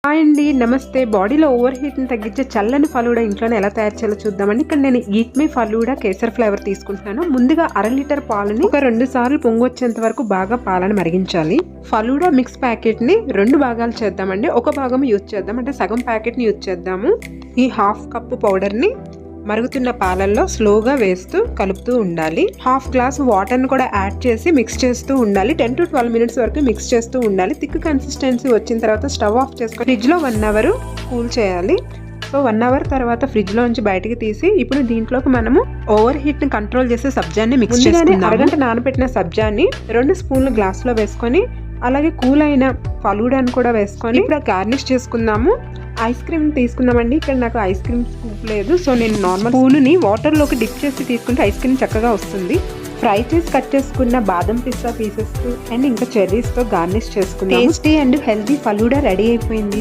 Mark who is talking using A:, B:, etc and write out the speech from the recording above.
A: Hi అండి, నమస్తే. బాడీలో ఓవర్ హీట్ని తగ్గించే చల్లని ఫలూడా ఇంట్లోనే ఎలా తయారు చేయాలో చూద్దామండి. ఇక్కడ నేను ఈట్ మీ ఫలూడా కేసర్ ఫ్లేవర్ తీసుకుంటున్నాను. ముందుగా 1/2 లీటర్ పాలని ఒక 2 సార్లు పొంగొచ్చేంత వరకు బాగా పాలను మరిగించాలి. ఫలూడా మిక్స్ ప్యాకెట్ని 2 భాగాలు చేద్దామండి. ఒక భాగం యూజ్ చేద్దాం, అంటే సగం ప్యాకెట్ని యూజ్ చేద్దాము. ఈ 1/2 కప్పు పౌడర్ని మరుగుతున్న పాలల్లో స్లోగా వేస్తూ కలుపుతూ ఉండాలి. 1/2 గ్లాస్ వాటర్ని కూడా యాడ్ చేసి మిక్స్ చేస్తూ ఉండాలి. 10 to 12 మినిట్స్ వరకు మిక్స్ చేస్తూ ఉండాలి. థిక్ కన్సిస్టెన్సీ వచ్చిన తర్వాత స్టవ్ ఆఫ్ చేసుకొని ఫ్రిడ్జ్లో 1 అవర్ కూల్ చేయాలి. సో 1 అవర్ తర్వాత ఫ్రిడ్జ్లో నుంచి బయటికి తీసి ఇప్పుడు దీంట్లోకి మనము ఓవర్ హీట్ని కంట్రోల్ చేసే సబ్జాన్ని మిక్స్ చేసుకుందాం. అరగంట నానబెట్టిన సబ్జాన్ని 2 స్పూన్లు గ్లాస్లో వేసుకొని అలాగే కూల్ అయిన ఫలూడాని కూడా వేసుకొని ఇప్పుడు గార్నిష్ చేసుకుందాము. ఐస్ క్రీమ్ తీసుకుందామండి. ఇక్కడ నాకు ఐస్ క్రీమ్ స్కూప్ లేదు, సో నేను నార్మల్ పూలుని వాటర్లోకి డిప్ చేసి తీసుకుంటే ఐస్ క్రీమ్ చక్కగా వస్తుంది. ఫ్రై చేసి కట్ చేసుకున్న బాదం పిస్తా పీసెస్ అండ్ ఇంకా చెర్రీస్తో గార్నిష్ చేసుకున్నాం. Tasty and healthy falooda ready అయిపోయింది.